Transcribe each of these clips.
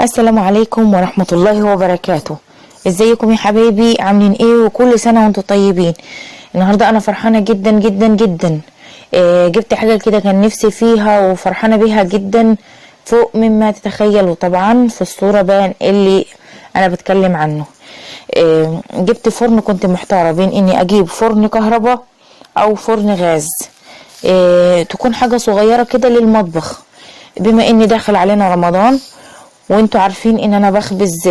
السلام عليكم ورحمة الله وبركاته. ازيكم يا حبايبي؟ عاملين ايه؟ وكل سنة وانتم طيبين. النهاردة انا فرحانة جدا جدا جدا. جبت حاجة كده كان نفسي فيها وفرحانة بيها جدا فوق مما تتخيلوا. طبعا في الصورة بان اللي انا بتكلم عنه. جبت فرن، كنت محتارة بين اني اجيب فرن كهرباء او فرن غاز. تكون حاجة صغيرة كده للمطبخ، بما اني داخل علينا رمضان وانتوا عارفين ان انا بخبز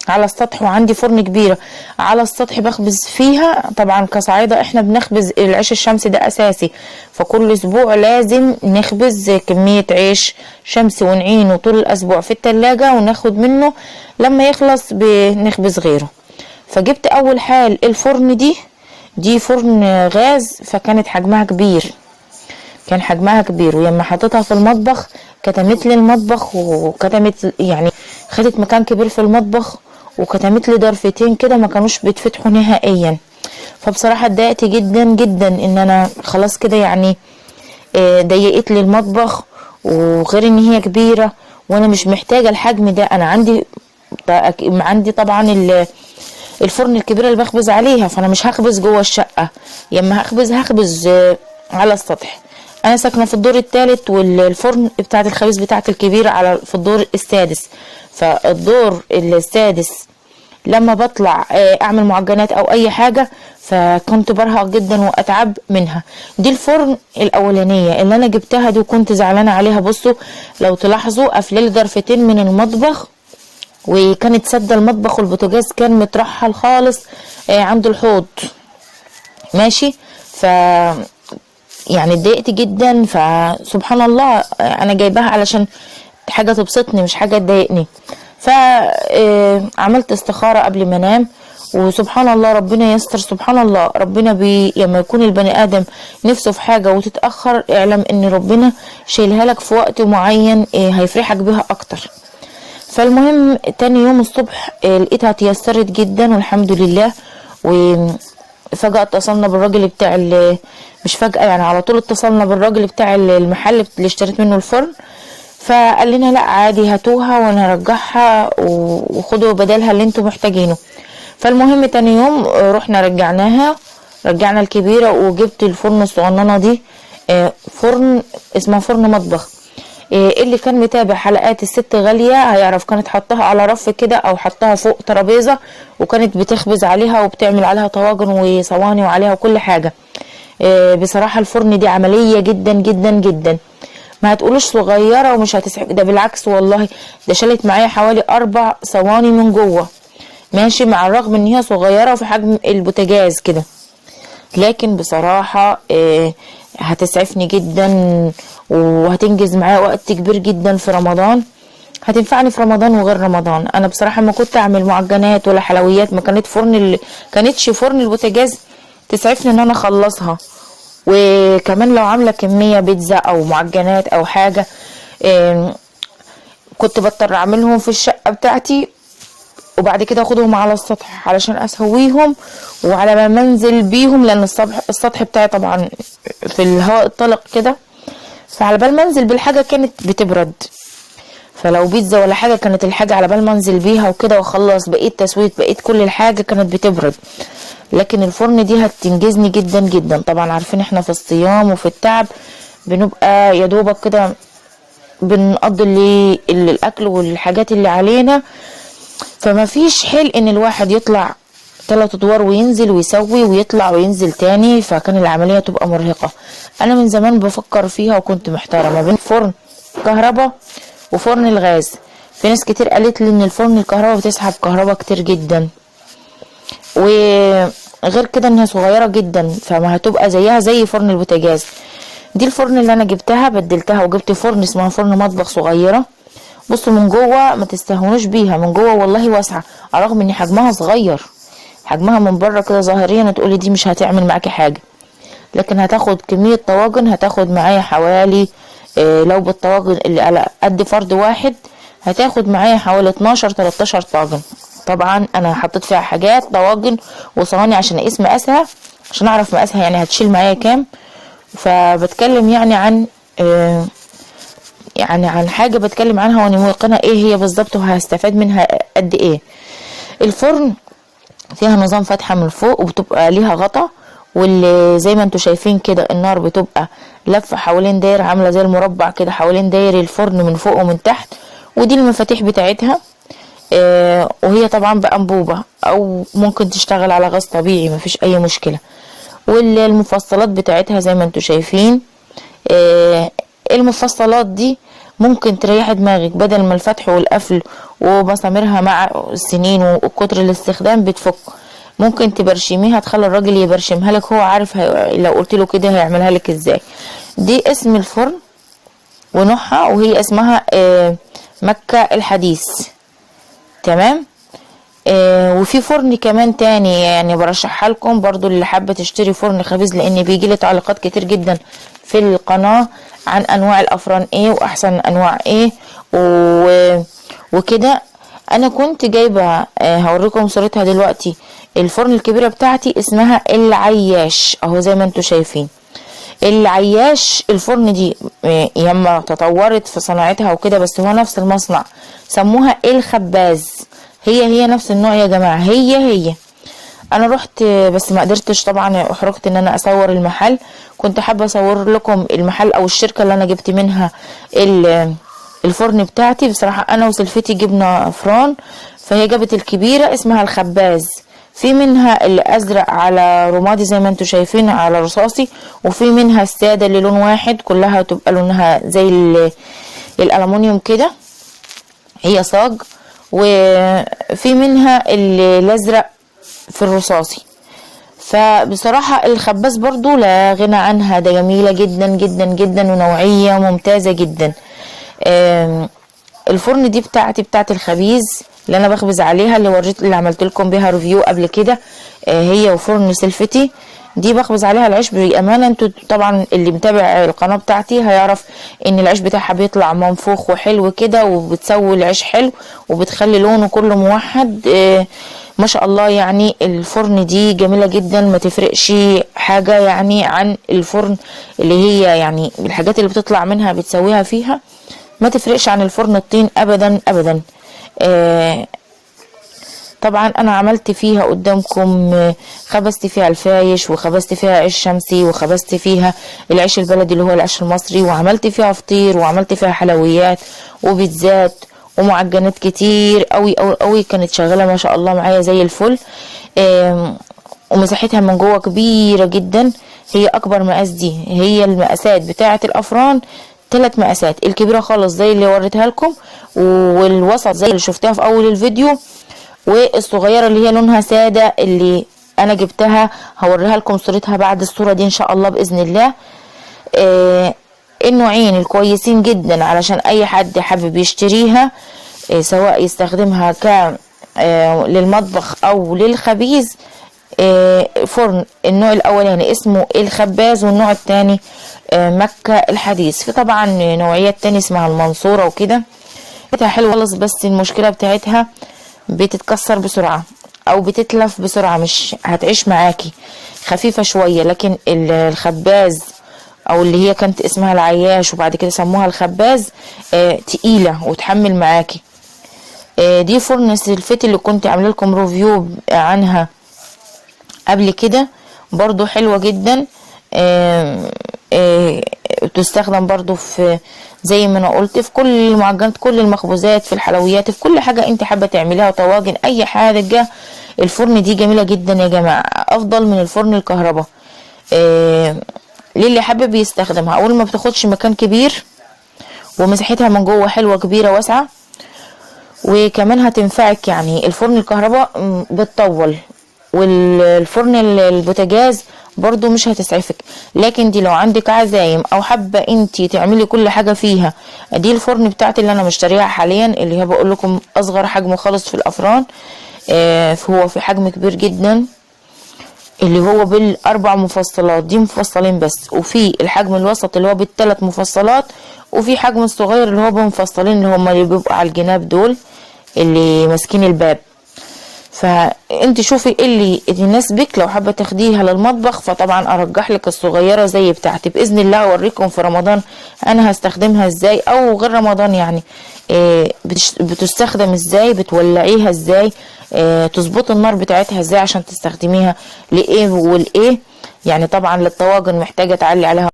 على السطح، وعندي فرن كبيرة على السطح بخبز فيها. طبعا كصعيدة احنا بنخبز العيش الشمسي ده اساسي، فكل اسبوع لازم نخبز كمية عيش شمسي ونعينه طول الاسبوع في التلاجة وناخد منه لما يخلص بنخبز غيره. فجبت اول حال الفرن دي فرن غاز، فكانت حجمها كبير، كان حجمها كبير، ولما حطيتها في المطبخ كتمت لي المطبخ، وكتمت يعني خدت مكان كبير في المطبخ، وكتمت لي ضرفتين كده ما كانوش بيتفتحوا نهائيا. فبصراحة اتضايقت جدا جدا ان انا خلاص كده يعني ضيقت لي المطبخ، وغير ان هي كبيرة وانا مش محتاجة الحجم ده. انا عندي طبعا الفرن الكبيرة اللي بخبز عليها، فانا مش هخبز جوه الشقة، ياما هخبز على السطح. انا ساكنه في الدور الثالث، والفرن بتاعت الخبيز بتاعت الكبيره في الدور السادس. فالدور السادس لما بطلع اعمل معجنات او اي حاجه فكنت برهق جدا واتعب منها. دي الفرن الاولانيه اللي انا جبتها دي وكنت زعلانه عليها. بصوا لو تلاحظوا قافله ضرفتين من المطبخ، وكانت سده المطبخ، والبوتاجاز كان مترحل خالص عند الحوض ماشي. يعني اتضايقت جدا. فسبحان الله انا جايباها علشان حاجه تبسطني مش حاجه تضايقني. فعملت استخاره قبل ما انام، وسبحان الله ربنا يستر. سبحان الله ربنا لما يكون البني ادم نفسه في حاجه وتتاخر، اعلم ان ربنا شايلها لك في وقت معين هيفرحك بها اكتر. فالمهم تاني يوم الصبح لقيتها تيسرت جدا والحمد لله. فجأة اتصلنا بالراجل بتاع مش فجأة يعني، على طول اتصلنا بالراجل بتاع المحل اللي اشتريت منه الفرن، فقال لنا لا عادي هاتوها وانا هرجعها وخدوا بدلها اللي انتوا محتاجينه. فالمهم تاني يوم رحنا رجعنا الكبيرة، وجبت الفرن الصغننة دي، فرن اسمها فرن مطبخ. اللي كان متابع حلقات الست غالية هيعرف كانت حطها على رف كده او حطها فوق ترابيزة، وكانت بتخبز عليها وبتعمل عليها طواجن وصواني وعليها وكل حاجة. بصراحة الفرن دي عملية جدا جدا جدا، ما هتقولوش صغيرة ومش هتسحب، ده بالعكس والله، ده شالت معايا حوالي 4 صواني من جوه ماشي، مع الرغم ان هي صغيرة وفي حجم البوتاجاز كده، لكن بصراحة هتسعفني جدا وهتنجز معايا وقت كبير جدا في رمضان، هتنفعني في رمضان وغير رمضان. انا بصراحة ما كنت اعمل معجنات ولا حلويات، ما كانتش فرن البوتاجاز تسعفني ان انا اخلصها. وكمان لو عاملة كمية بيتزا او معجنات او حاجة كنت بضطر اعملهم في الشقة بتاعتي، وبعد كده اخدهم على السطح علشان اسويهم، وعلى ما منزل بيهم لان السطح بتاعي طبعا في الهواء الطلق كده، فعلى بال منزل بالحاجة كانت بتبرد. فلو بيتزا ولا حاجة كانت الحاجة على بال منزل بيها وكده واخلص بقيت تسويت بقيت كل الحاجة كانت بتبرد. لكن الفرن دي هتنجزني جدا جدا. طبعا عارفين احنا في الصيام وفي التعب بنبقى يا دوبك كده بنقضي الاكل والحاجات اللي علينا، فما فيش حل ان الواحد يطلع 3 ادوار وينزل ويسوي ويطلع وينزل تاني، فكان العملية تبقى مرهقة. انا من زمان بفكر فيها وكنت محتارة ما بين فرن كهرباء وفرن الغاز. في ناس كتير قالت لي ان الفرن الكهرباء بتسحب كهرباء كتير جدا، وغير كده انها صغيرة جدا فما هتبقى زيها زي فرن البوتاجاز. دي الفرن اللي انا جبتها بدلتها وجبت فرن اسمها فرن مطبخ صغيرة. بصوا من جوه ما تستهونوش بيها، من جوه والله واسعة، رغم ان حجمها صغير. حجمها من بره كده ظاهريا تقولي دي مش هتعمل معاكي حاجة، لكن هتاخد كمية طواجن، هتاخد معايا حوالي لو بالطواجن اللي على قد فرد واحد هتاخد معايا حوالي 12-13 طاجن. طبعا انا حطيت فيها حاجات طواجن وصواني عشان اقيس مقاسها، عشان اعرف مقاسها يعني هتشيل معايا كام. فبتكلم يعني عن يعني عن حاجة بتكلم عنها وانا موقنة ايه هي بالظبط وهستفاد منها قد ايه. الفرن فيها نظام فتحة من فوق وبتبقى ليها غطا، واللي زي ما انتوا شايفين كده النار بتبقى لفة حوالين داير، عاملة زي المربع كده حوالين داير الفرن من فوق ومن تحت. ودي المفاتيح بتاعتها، وهي طبعا بأنبوبة او ممكن تشتغل على غاز طبيعي مفيش اي مشكلة. والمفصلات بتاعتها زي ما انتوا شايفين. المفصلات دي ممكن تريح دماغك، بدل ما الفتح والقفل ومساميرها مع السنين وكتر الاستخدام بتفك. ممكن تبرشميها، تخلي الراجل يبرشمها لك، هو عارف لو قلت له كده هيعملها لك ازاي. دي اسم الفرن ونوعها، وهي اسمها مكة الحديث. تمام. وفي فرن كمان تاني يعني برشحها لكم برضو اللي حابه تشتري فرن خبيز، لان بيجي لي تعليقات كتير جدا في القناه عن انواع الافران ايه واحسن انواع ايه وكده. انا كنت جايبه هوريكم صورتها دلوقتي. الفرن الكبيره بتاعتي اسمها العياش اهو زي ما انتوا شايفين. العياش الفرن دي ياما تطورت في صناعتها وكده، بس هو نفس المصنع، سموها الخباز. هي نفس النوع يا جماعه، هي انا رحت بس ما قدرتش طبعا، احرجت ان انا اصور المحل. كنت حابه اصور لكم المحل او الشركه اللي انا جبت منها الفرن بتاعتي. بصراحه انا وسلفتي جبنا فران، فهي جابت الكبيره اسمها الخباز. في منها اللي ازرق على رمادي زي ما انتوا شايفين على رصاصي، وفي منها الساده اللي لون واحد كلها تبقى لونها زي الالومنيوم كده، هي صاج. وفي منها اللي الازرق في الرصاصي. فبصراحة الخباز برضو لا غنى عنها، ده جميلة جدا جدا جدا ونوعية ممتازة جدا. الفرن دي بتاعت الخبيز اللي انا بخبز عليها، اللي عملت لكم بيها ريفيو قبل كده، هي وفرن سلفتي دي بخبز عليها العيش بامانه. انتوا طبعا اللي متابع القناه بتاعتي هيعرف ان العيش بتاعها بيطلع منفوخ وحلو كده، وبتسوي العيش حلو وبتخلي لونه كله موحد. ما شاء الله يعني الفرن دي جميله جدا، ما تفرقش حاجه يعني عن الفرن اللي هي يعني الحاجات اللي بتطلع منها بتسويها فيها ما تفرقش عن الفرن الطين ابدا ابدا. طبعا انا عملت فيها قدامكم، خبزت فيها الفايش وخبزت فيها عيش شمسي وخبزت فيها العيش البلدي اللي هو العيش المصري، وعملت فيها فطير وعملت فيها حلويات وبيتزات ومعجنات كتير قوي قوي قوي. كانت شغاله ما شاء الله معايا زي الفل. ومساحتها من جوه كبيره جدا، هي اكبر مقاس. دي هي المقاسات بتاعه الافران 3 مقاسات، الكبيره خالص زي اللي وريتها لكم، والوسط زي اللي شفتها في اول الفيديو، والصغيره اللي هي لونها ساده اللي انا جبتها هوريها لكم صورتها بعد الصوره دي ان شاء الله باذن الله. النوعين الكويسين جدا علشان اي حد حابب يشتريها، سواء يستخدمها للمطبخ او للخبيز. فرن النوع الاولاني اسمه الخباز، والنوع الثاني مكة الحديث. في طبعا نوعيات تاني اسمها المنصورة وكده، بتاعتها حلوة خالص، بس المشكلة بتاعتها بتتكسر بسرعة او بتتلف بسرعة، مش هتعيش معاكي، خفيفة شوية. لكن الخباز او اللي هي كانت اسمها العياش وبعد كده سموها الخباز تقيلة وتحمل معاكي. دي فرن سلفتي اللي كنت عامله لكم ريفيو عنها قبل كده، برضو حلوة جدا. تستخدم برضو في زي ما انا قلت في كل المعجنات، كل المخبوزات، في الحلويات، في كل حاجة انت حابة تعمليها، طواجن، اي حاجة. الفرن دي جميلة جدا يا جماعة، افضل من الفرن الكهرباء. للي حابب يستخدمها، اول ما بتاخدش مكان كبير، ومساحتها من جوه حلوة كبيرة واسعة، وكمان هتنفعك. يعني الفرن الكهرباء بتطول، والفرن البوتاجاز برضو مش هتسعفك. لكن دي لو عندك عزايم او حابه انتي تعملي كل حاجه فيها، دي الفرن بتاعتي اللي انا مشتريها حاليا، اللي هي بقول لكم اصغر حجم خالص في الافران. هو في حجم كبير جدا اللي هو بالاربع مفصلات، دي مفصلين بس، وفي الحجم الوسط اللي هو بالثلاث مفصلات، وفي حجم الصغير اللي هو بمفصلين اللي هم اللي بيبقوا على الجناب دول اللي ماسكين الباب. فانت شوفي ايه اللي يناسبك. لو حابه تاخديها للمطبخ فطبعا ارجح لك الصغيره زي بتاعتي. باذن الله اوريكم في رمضان انا هستخدمها ازاي، او غير رمضان يعني بتستخدم ازاي، بتولعيها ازاي، تظبطي النار بتاعتها ازاي عشان تستخدميها لايه والايه. يعني طبعا للطواجن محتاجه تعلي عليها،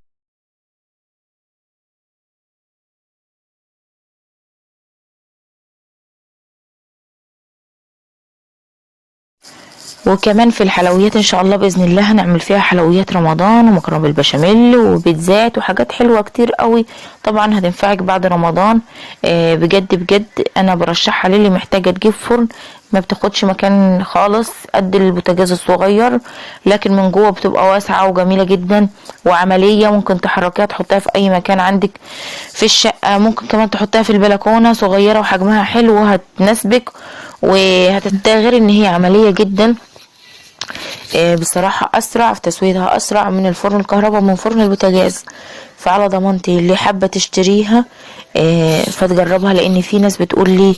وكمان في الحلويات ان شاء الله باذن الله هنعمل فيها حلويات رمضان ومكرونه بالبشاميل وبيتزات وحاجات حلوه كتير قوي طبعا هتنفعك بعد رمضان. بجد بجد انا برشحها للي محتاجه تجيب فرن ما بتاخدش مكان خالص، قد البوتاجاز الصغير، لكن من جوه بتبقى واسعه وجميله جدا وعمليه. ممكن تحركيها تحطيها في اي مكان عندك في الشقه، ممكن كمان تحطيها في البلكونه، صغيره وحجمها حلو وهتناسبك وهتتغير ان هي عمليه جدا. بصراحة أسرع في تسويتها، أسرع من الفرن الكهرباء من فرن البوتاجاز. فعلى ضمانتي اللي حابة تشتريها فتجربها، لأن في ناس بتقول لي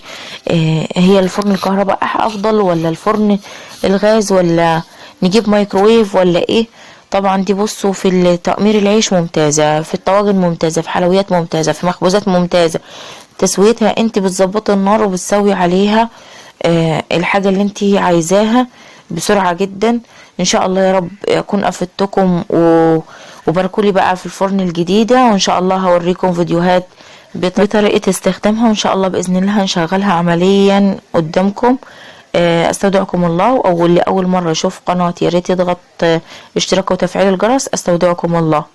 هي الفرن الكهرباء أفضل ولا الفرن الغاز ولا نجيب مايكروويف ولا إيه. طبعا دي بصوا في تقمير العيش ممتازة، في الطواجن ممتازة، في حلويات ممتازة، في مخبوزات ممتازة. تسويتها انت بتظبطي النار وبتسوي عليها الحاجة اللي انت عايزاها بسرعة جدا. ان شاء الله يا رب اكون افدتكم وباركولي بقى في الفرن الجديدة، وان شاء الله هوريكم فيديوهات بطريقة استخدامها، وان شاء الله باذن الله هنشغلها عمليا قدامكم. استودعكم الله. واللي اول مرة يشوف قناتي يا ريت يضغط اشتراك وتفعيل الجرس. استودعكم الله.